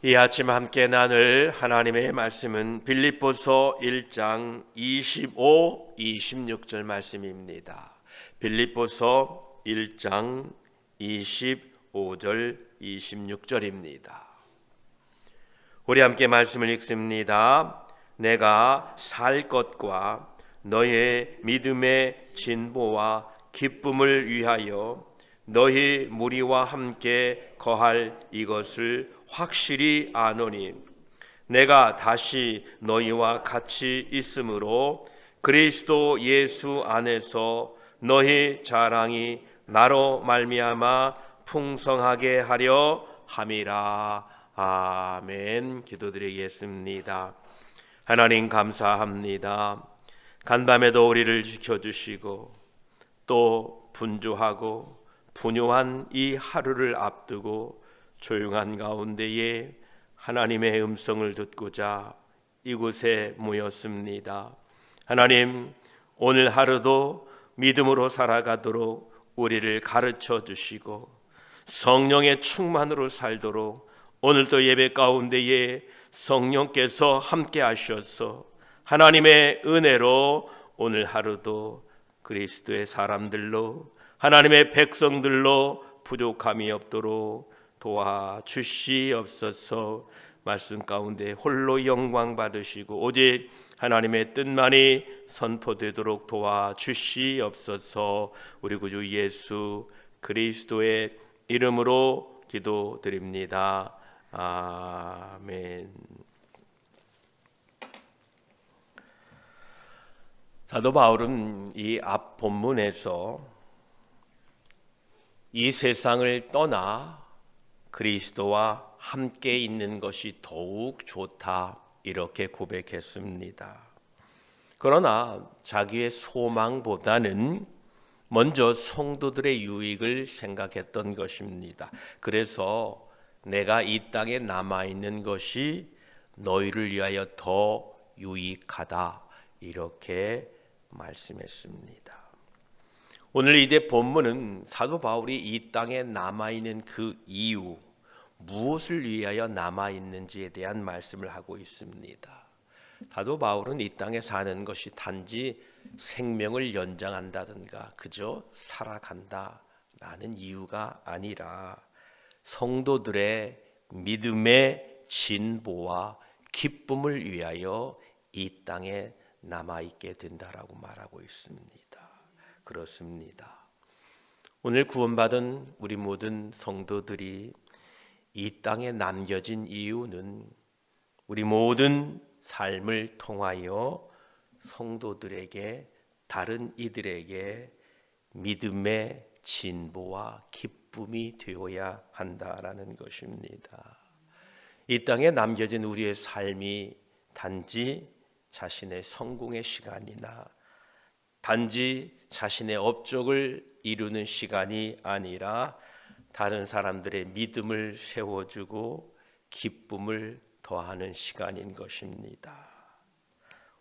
이 아침 함께 나눌 하나님의 말씀은 빌립보서 1장 25, 26절 말씀입니다. 빌립보서 1장 25절, 26절입니다. 우리 함께 말씀을 읽습니다. 내가 살 것과 너의 믿음의 진보와 기쁨을 위하여 너희 무리와 함께 거할 이것을 확실히 아노니 내가 다시 너희와 같이 있으므로 그리스도 예수 안에서 너희 자랑이 나로 말미암아 풍성하게 하려 함이라. 아멘. 기도드리겠습니다. 하나님 감사합니다. 간밤에도 우리를 지켜주시고 또 분주하고 분요한 이 하루를 앞두고 조용한 가운데에 하나님의 음성을 듣고자 이곳에 모였습니다. 하나님, 오늘 하루도 믿음으로 살아가도록 우리를 가르쳐 주시고 성령의 충만으로 살도록 오늘도 예배 가운데에 성령께서 함께 하셔서 하나님의 은혜로 오늘 하루도 그리스도의 사람들로 하나님의 백성들로 부족함이 없도록 도와주시옵소서. 말씀 가운데 홀로 영광 받으시고 오직 하나님의 뜻만이 선포되도록 도와주시옵소서. 우리 구주 예수 그리스도의 이름으로 기도드립니다. 아멘. 사도 바울은 이 앞 본문에서 이 세상을 떠나 그리스도와 함께 있는 것이 더욱 좋다 이렇게 고백했습니다. 그러나 자기의 소망보다는 먼저 성도들의 유익을 생각했던 것입니다. 그래서 내가 이 땅에 남아있는 것이 너희를 위하여 더 유익하다 이렇게 말씀했습니다. 오늘 이제 본문은 사도 바울이 이 땅에 남아있는 그 이유, 무엇을 위하여 남아있는지에 대한 말씀을 하고 있습니다. 사도 바울은 이 땅에 사는 것이 단지 생명을 연장한다든가 그저 살아간다라는 이유가 아니라 성도들의 믿음의 진보와 기쁨을 위하여 이 땅에 남아있게 된다라고 말하고 있습니다. 그렇습니다. 오늘 구원받은 우리 모든 성도들이 이 땅에 남겨진 이유는 우리 모든 삶을 통하여 성도들에게 다른 이들에게 믿음의 진보와 기쁨이 되어야 한다라는 것입니다. 이 땅에 남겨진 우리의 삶이 단지 자신의 성공의 시간이나 단지 자신의 업적을 이루는 시간이 아니라 다른 사람들의 믿음을 세워주고 기쁨을 더하는 시간인 것입니다.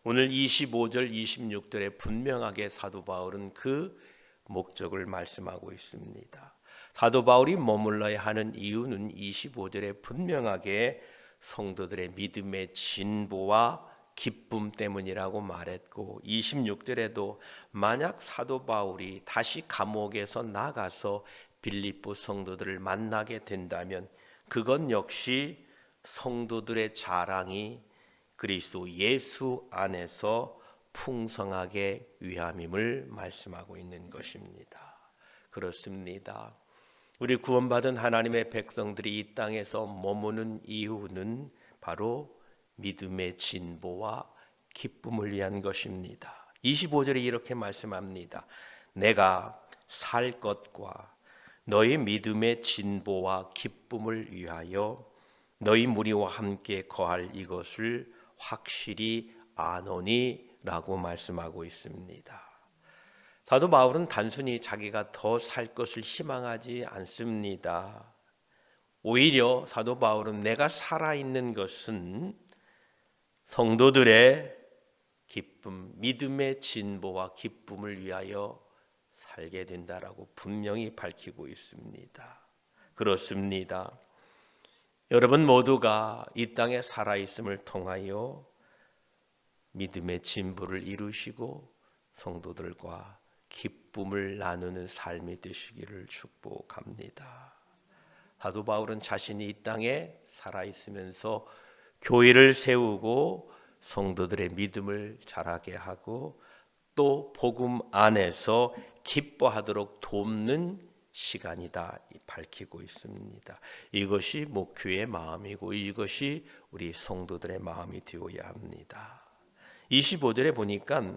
오늘 25절 26절에 분명하게 사도 바울은 그 목적을 말씀하고 있습니다. 사도 바울이 머물러야 하는 이유는 25절에 분명하게 성도들의 믿음의 진보와 기쁨 때문이라고 말했고 26절에도 만약 사도 바울이 다시 감옥에서 나가서 빌립보 성도들을 만나게 된다면 그건 역시 성도들의 자랑이 그리스도 예수 안에서 풍성하게 위함임을 말씀하고 있는 것입니다. 그렇습니다. 우리 구원받은 하나님의 백성들이 이 땅에서 머무는 이유는 바로 믿음의 진보와 기쁨을 위한 것입니다. 25절에 이렇게 말씀합니다. 내가 살 것과 너희 믿음의 진보와 기쁨을 위하여 너희 무리와 함께 거할 이것을 확실히 아노니 라고 말씀하고 있습니다. 사도 바울은 단순히 자기가 더 살 것을 희망하지 않습니다. 오히려 사도 바울은 내가 살아있는 것은 성도들의 기쁨, 믿음의 진보와 기쁨을 위하여 살게 된다라고 분명히 밝히고 있습니다. 그렇습니다. 여러분 모두가 이 땅에 살아있음을 통하여 믿음의 진보를 이루시고 성도들과 기쁨을 나누는 삶이 되시기를 축복합니다. 사도 바울은 자신이 이 땅에 살아있으면서 교회를 세우고 성도들의 믿음을 자라게 하고 또 복음 안에서 기뻐하도록 돕는 시간이다 밝히고 있습니다. 이것이 목회의 마음이고 이것이 우리 성도들의 마음이 되어야 합니다. 25절에 보니까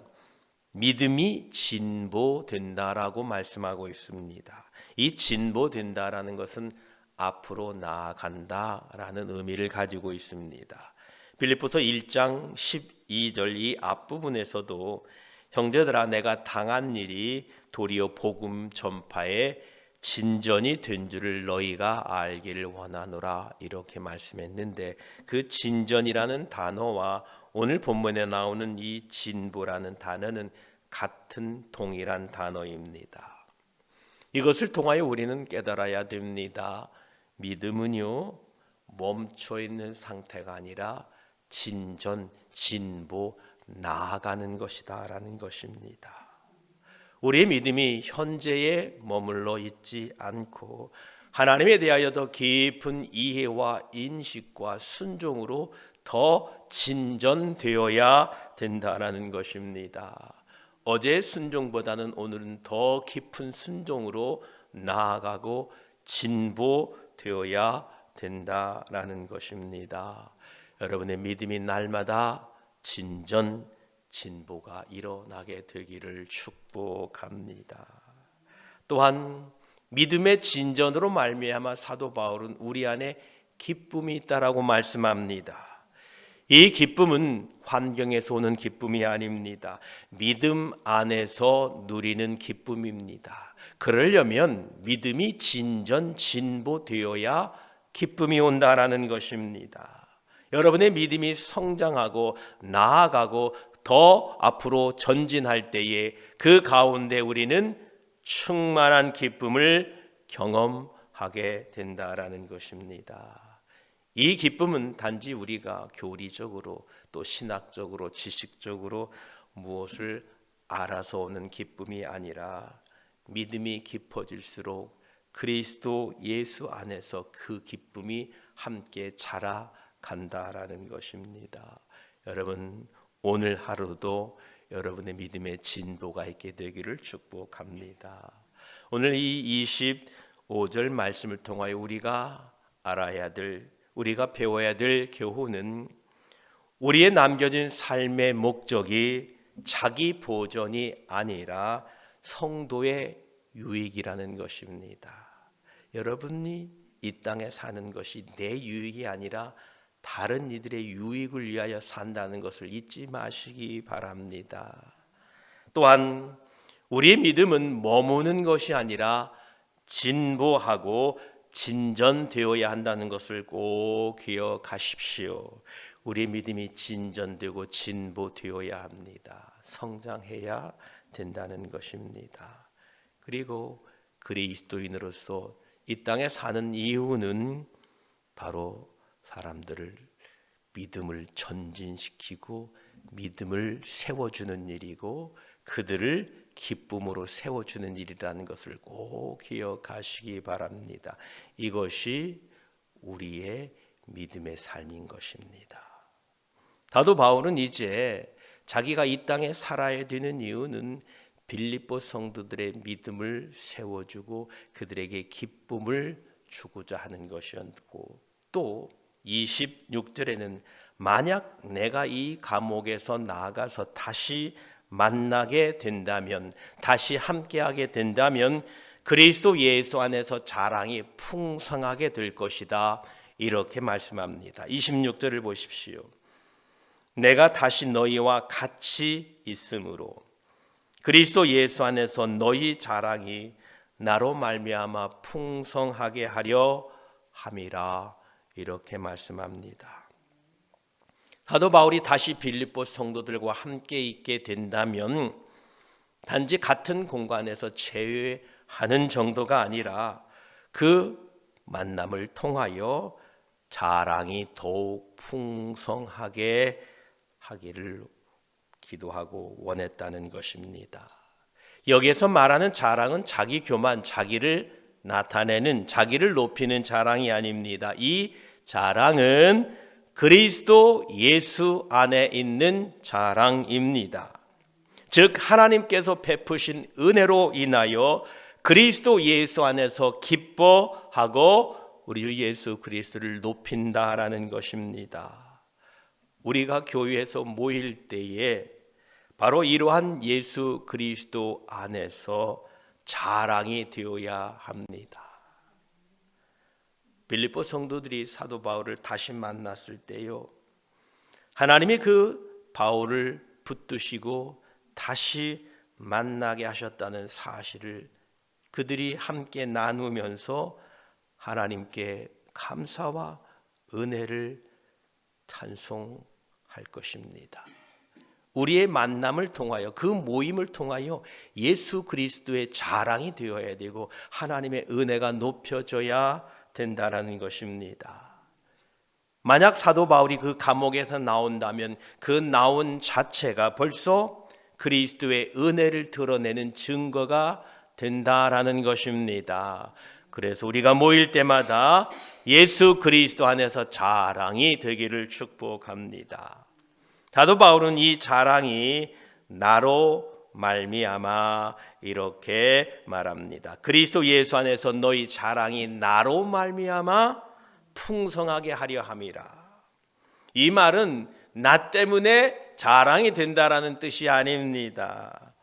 믿음이 진보된다라고 말씀하고 있습니다. 이 진보된다라는 것은 앞으로 나아간다라는 의미를 가지고 있습니다. 빌립보서 1장 12절 이 앞부분에서도 형제들아 내가 당한 일이 도리어 복음 전파에 진전이 된 줄을 너희가 알기를 원하노라 이렇게 말씀했는데 그 진전이라는 단어와 오늘 본문에 나오는 이 진보라는 단어는 같은 동일한 단어입니다. 이것을 통하여 우리는 깨달아야 됩니다. 믿음은요 멈춰 있는 상태가 아니라 진전, 진보, 나아가는 것이다 라는 것입니다. 우리의 믿음이 현재에 머물러 있지 않고 하나님에 대하여 더 깊은 이해와 인식과 순종으로 더 진전되어야 된다라는 것입니다. 어제의 순종보다는 오늘은 더 깊은 순종으로 나아가고 진보되어야 된다라는 것입니다. 여러분의 믿음이 날마다 진전, 진보가 일어나게 되기를 축복합니다. 또한 믿음의 진전으로 말미암아 사도 바울은 우리 안에 기쁨이 있다라고 말씀합니다. 이 기쁨은 환경에서 오는 기쁨이 아닙니다. 믿음 안에서 누리는 기쁨입니다. 그러려면 믿음이 진전, 진보되어야 기쁨이 온다라는 것입니다. 여러분의 믿음이 성장하고 나아가고 더 앞으로 전진할 때에 그 가운데 우리는 충만한 기쁨을 경험하게 된다라는 것입니다. 이 기쁨은 단지 우리가 교리적으로 또 신학적으로 지식적으로 무엇을 알아서 오는 기쁨이 아니라 믿음이 깊어질수록 그리스도 예수 안에서 그 기쁨이 함께 자라간다라는 것입니다. 여러분 오늘 하루도 여러분의 믿음의 진보가 있게 되기를 축복합니다. 오늘 이 25절 말씀을 통하여 우리가 알아야 될 우리가 배워야 될 교훈은 우리의 남겨진 삶의 목적이 자기 보전이 아니라 성도의 유익이라는 것입니다. 여러분이 이 땅에 사는 것이 내 유익이 아니라 다른 이들의 유익을 위하여 산다는 것을 잊지 마시기 바랍니다. 또한 우리의 믿음은 머무는 것이 아니라 진보하고 진전되어야 한다는 것을 꼭 기억하십시오. 우리 믿음이 진전되고 진보되어야 합니다. 성장해야 된다는 것입니다. 그리고 그리스도인으로서 이 땅에 사는 이유는 바로 사람들을 믿음을 전진시키고 믿음을 세워주는 일이고 그들을 기쁨으로 세워주는 일이라는 것을 꼭 기억하시기 바랍니다. 이것이 우리의 믿음의 삶인 것입니다. 사도 바울은 이제 자기가 이 땅에 살아야 되는 이유는 빌립보 성도들의 믿음을 세워주고 그들에게 기쁨을 주고자 하는 것이었고 또 26절에는 만약 내가 이 감옥에서 나아가서 다시 만나게 된다면 다시 함께하게 된다면 그리스도 예수 안에서 자랑이 풍성하게 될 것이다 이렇게 말씀합니다. 26절을 보십시오. 내가 다시 너희와 같이 있으므로 그리스도 예수 안에서 너희 자랑이 나로 말미암아 풍성하게 하려 함이라 이렇게 말씀합니다. 사도 바울이 다시 빌립보 성도들과 함께 있게 된다면 단지 같은 공간에서 제외하는 정도가 아니라 그 만남을 통하여 자랑이 더욱 풍성하게 하기를 기도하고 원했다는 것입니다. 여기에서 말하는 자랑은 자기 교만, 자기를 나타내는, 자기를 높이는 자랑이 아닙니다. 이 자랑은 그리스도 예수 안에 있는 자랑입니다. 즉 하나님께서 베푸신 은혜로 인하여 그리스도 예수 안에서 기뻐하고 우리 주 예수 그리스도를 높인다라는 것입니다. 우리가 교회에서 모일 때에 바로 이러한 예수 그리스도 안에서 자랑이 되어야 합니다. 빌립보 성도들이 사도 바울을 다시 만났을 때요, 하나님이 그 바울을 붙드시고 다시 만나게 하셨다는 사실을 그들이 함께 나누면서 하나님께 감사와 은혜를 찬송할 것입니다. 우리의 만남을 통하여, 그 모임을 통하여 예수 그리스도의 자랑이 되어야 되고 하나님의 은혜가 높여져야 된다라는 것입니다. 만약 사도 바울이 그 감옥에서 나온다면 그 나온 자체가 벌써 그리스도의 은혜를 드러내는 증거가 된다라는 것입니다. 그래서 우리가 모일 때마다 예수 그리스도 안에서 자랑이 되기를 축복합니다. 사도 바울은 이 자랑이 나로 말미암아 이렇게 말합니다. 그리스도 예수 안에서 너희 자랑이 나로 말미암아 풍성하게 하려 함이라. 이 말은 나 때문에 자랑이 된다라는 뜻이 아닙니다.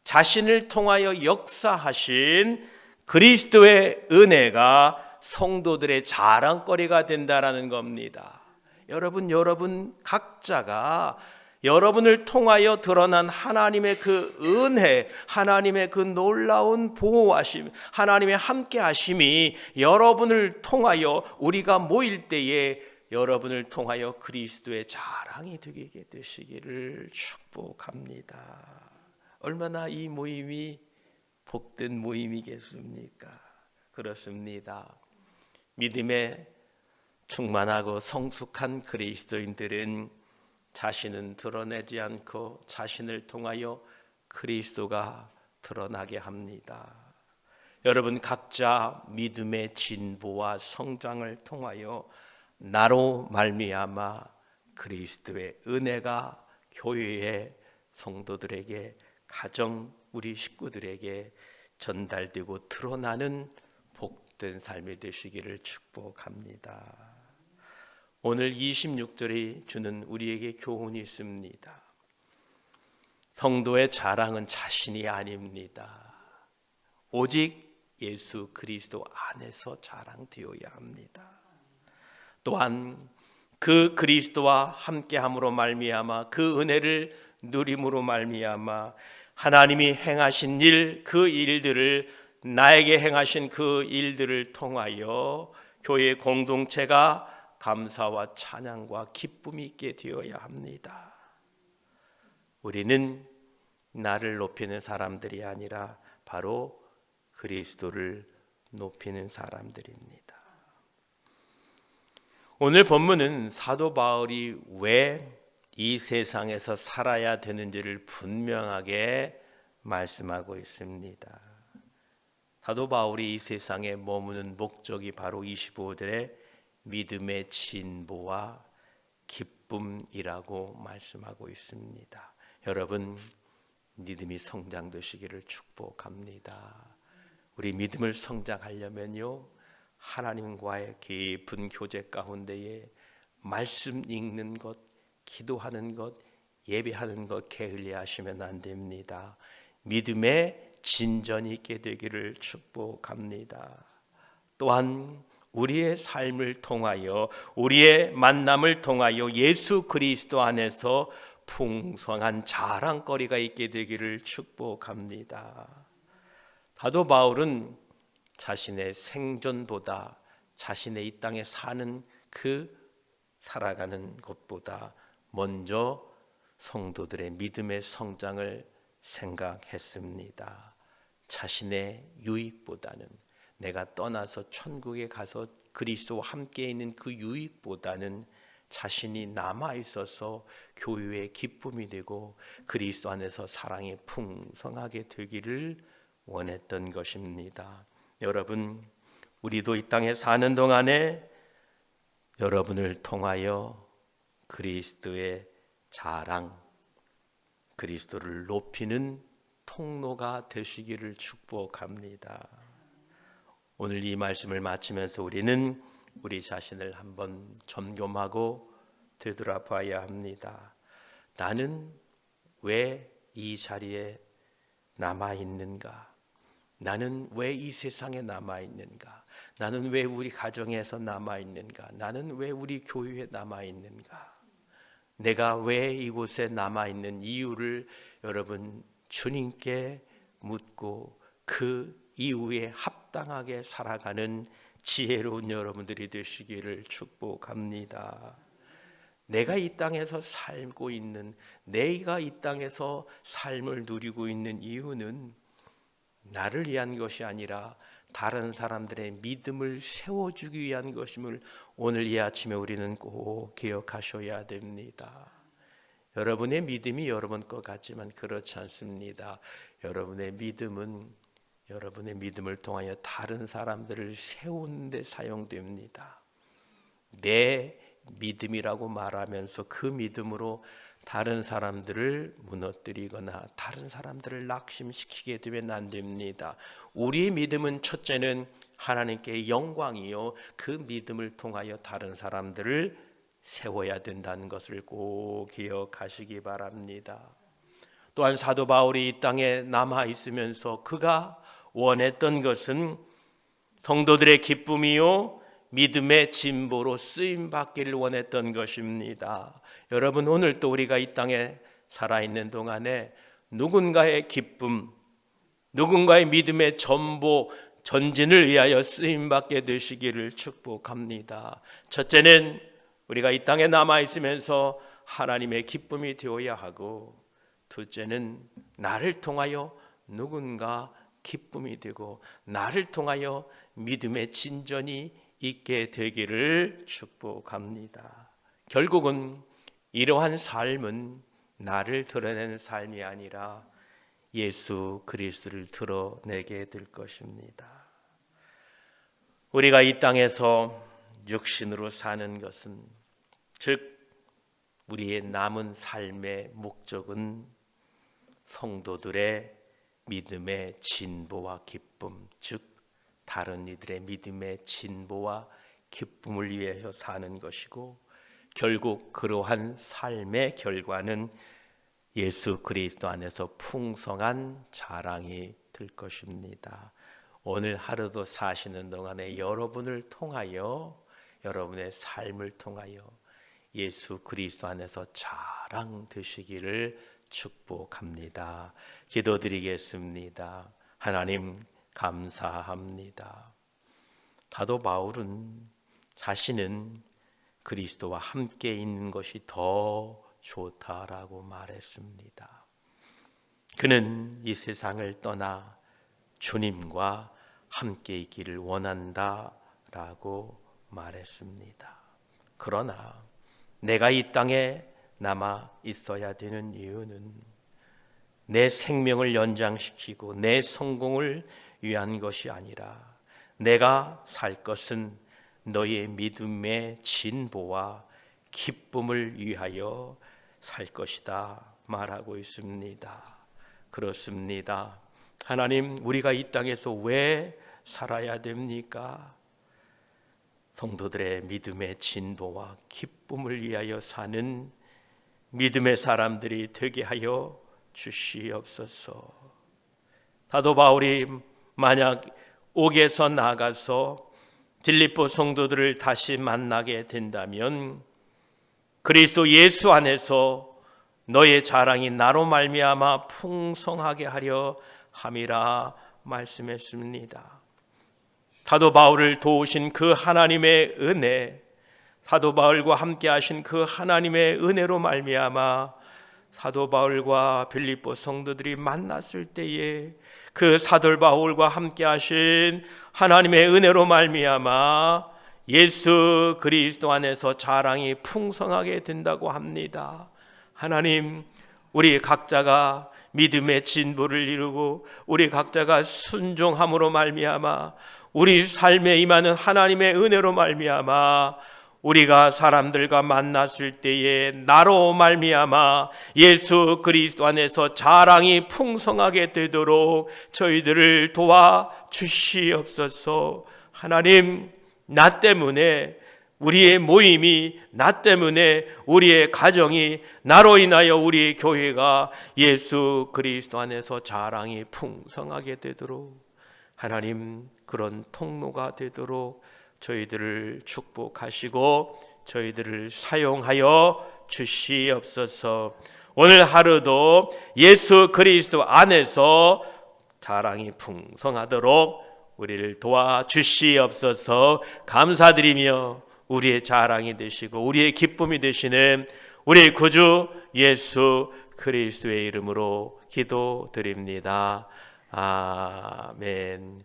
자신을 통하여 역사하신 그리스도의 은혜가 성도들의 자랑거리가 된다라는 겁니다. 여러분 각자가 여러분을 통하여 드러난 하나님의 그 은혜, 하나님의 그 놀라운 보호하심, 하나님의 함께하심이 여러분을 통하여 우리가 모일 때에 여러분을 통하여 그리스도의 자랑이 되게 되시기를 축복합니다. 얼마나 이 모임이 복된 모임이겠습니까? 그렇습니다. 믿음에 충만하고 성숙한 그리스도인들은 자신은 드러내지 않고 자신을 통하여 그리스도가 드러나게 합니다. 여러분 각자 믿음의 진보와 성장을 통하여 나로 말미암아 그리스도의 은혜가 교회의 성도들에게, 가정 우리 식구들에게 전달되고 드러나는 복된 삶이 되시기를 축복합니다. 오늘 26절이 주는 우리에게 교훈이 있습니다. 성도의 자랑은 자신이 아닙니다. 오직 예수 그리스도 안에서 자랑되어야 합니다. 또한 그 그리스도와 함께함으로 말미암아 그 은혜를 누림으로 말미암아 하나님이 행하신 일, 그 일들을, 나에게 행하신 그 일들을 통하여 교회 공동체가 감사와 찬양과 기쁨이 있게 되어야 합니다. 우리는 나를 높이는 사람들이 아니라 바로 그리스도를 높이는 사람들입니다. 오늘 본문은 사도 바울이 왜 이 세상에서 살아야 되는지를 분명하게 말씀하고 있습니다. 사도 바울이 이 세상에 머무는 목적이 바로 25절에 믿음의 진보와 기쁨이라고 말씀하고 있습니다. 여러분 믿음이 성장되시기를 축복합니다. 우리 믿음을 성장하려면요, 하나님과의 깊은 교제 가운데에 말씀 읽는 것, 기도하는 것, 예배하는 것 게을리하시면 안 됩니다. 믿음의 진전이 있게 되기를 축복합니다. 또한 우리의 삶을 통하여, 우리의 만남을 통하여 예수 그리스도 안에서 풍성한 자랑거리가 있게 되기를 축복합니다. 사도 바울은 자신의 생존보다, 자신의 이 땅에 사는 그 살아가는 것보다 먼저 성도들의 믿음의 성장을 생각했습니다. 자신의 유익보다는 내가 떠나서 천국에 가서 그리스도와 함께 있는 그 유익보다는 자신이 남아 있어서 교회의 기쁨이 되고 그리스도 안에서 사랑이 풍성하게 되기를 원했던 것입니다. 여러분, 우리도 이 땅에 사는 동안에 여러분을 통하여 그리스도의 자랑, 그리스도를 높이는 통로가 되시기를 축복합니다. 오늘 이 말씀을 마치면서 우리는 우리 자신을 한번 점검하고 되돌아봐야 합니다. 나는 왜 이 자리에 남아 있는가? 나는 왜 이 세상에 남아 있는가? 나는 왜 우리 가정에서 남아 있는가? 나는 왜 우리 교회에 남아 있는가? 내가 왜 이곳에 남아 있는 이유를 여러분 주님께 묻고 그 이후에 합당하게 살아가는 지혜로운 여러분들이 되시기를 축복합니다. 내가 이 땅에서 살고 있는, 내가 이 땅에서 삶을 누리고 있는 이유는 나를 위한 것이 아니라 다른 사람들의 믿음을 세워주기 위한 것임을 오늘 이 아침에 우리는 꼭 기억하셔야 됩니다. 여러분의 믿음이 여러분 것 같지만 그렇지 않습니다. 여러분의 믿음은 여러분의 믿음을 통하여 다른 사람들을 세우는 데 사용됩니다. 내 믿음이라고 말하면서 그 믿음으로 다른 사람들을 무너뜨리거나 다른 사람들을 낙심시키게 되면 안 됩니다. 우리의 믿음은 첫째는 하나님께 영광이요, 그 믿음을 통하여 다른 사람들을 세워야 된다는 것을 꼭 기억하시기 바랍니다. 또한 사도 바울이 이 땅에 남아 있으면서 그가 원했던 것은 성도들의 기쁨이요 믿음의 진보로 쓰임 받기를 원했던 것입니다. 여러분, 오늘 또 우리가 이 땅에 살아있는 동안에 누군가의 기쁨, 누군가의 믿음의 전보, 전진을 위하여 쓰임 받게 되시기를 축복합니다. 첫째는 우리가 이 땅에 남아 있으면서 하나님의 기쁨이 되어야 하고, 둘째는 나를 통하여 누군가 기쁨이 되고 나를 통하여 믿음의 진전이 있게 되기를 축복합니다. 결국은 이러한 삶은 나를 드러내는 삶이 아니라 예수 그리스도를 드러내게 될 것입니다. 우리가 이 땅에서 육신으로 사는 것은, 즉 우리의 남은 삶의 목적은 성도들의 믿음의 진보와 기쁨, 즉 다른 이들의 믿음의 진보와 기쁨을 위하여 사는 것이고, 결국 그러한 삶의 결과는 예수 그리스도 안에서 풍성한 자랑이 될 것입니다. 오늘 하루도 사시는 동안에 여러분을 통하여, 여러분의 삶을 통하여 예수 그리스도 안에서 자랑되시기를 축복합니다. 기도드리겠습니다. 하나님 감사합니다. 사도 바울은 자신은 그리스도와 함께 있는 것이 더 좋다라고 말했습니다. 그는 이 세상을 떠나 주님과 함께 있기를 원한다라고 말했습니다. 그러나 내가 이 땅에 남아 있어야 되는 이유는 내 생명을 연장시키고 내 성공을 위한 것이 아니라 내가 살 것은 너의 믿음의 진보와 기쁨을 위하여 살 것이다 말하고 있습니다. 그렇습니다. 하나님, 우리가 이 땅에서 왜 살아야 됩니까? 성도들의 믿음의 진보와 기쁨을 위하여 사는 믿음의 사람들이 되게 하여 주시옵소서. 사도 바울이 만약 옥에서 나가서 빌립보 성도들을 다시 만나게 된다면 그리스도 예수 안에서 너의 자랑이 나로 말미암아 풍성하게 하려 함이라 말씀했습니다. 사도 바울을 도우신 그 하나님의 은혜, 사도 바울과 함께 하신 그 하나님의 은혜로 말미암아 사도 바울과 빌립보 성도들이 만났을 때에 그 사도 바울과 함께 하신 하나님의 은혜로 말미암아 예수 그리스도 안에서 자랑이 풍성하게 된다고 합니다. 하나님, 우리 각자가 믿음의 진보를 이루고 우리 각자가 순종함으로 말미암아 우리 삶에 임하는 하나님의 은혜로 말미암아 우리가 사람들과 만났을 때에 나로 말미암아 예수 그리스도 안에서 자랑이 풍성하게 되도록 저희들을 도와주시옵소서. 하나님, 나 때문에 우리의 모임이, 나 때문에 우리의 가정이, 나로 인하여 우리의 교회가 예수 그리스도 안에서 자랑이 풍성하게 되도록 하나님, 그런 통로가 되도록 저희들을 축복하시고 저희들을 사용하여 주시옵소서. 오늘 하루도 예수 그리스도 안에서 자랑이 풍성하도록 우리를 도와주시옵소서. 감사드리며 우리의 자랑이 되시고 우리의 기쁨이 되시는 우리의 구주 예수 그리스도의 이름으로 기도드립니다. 아멘.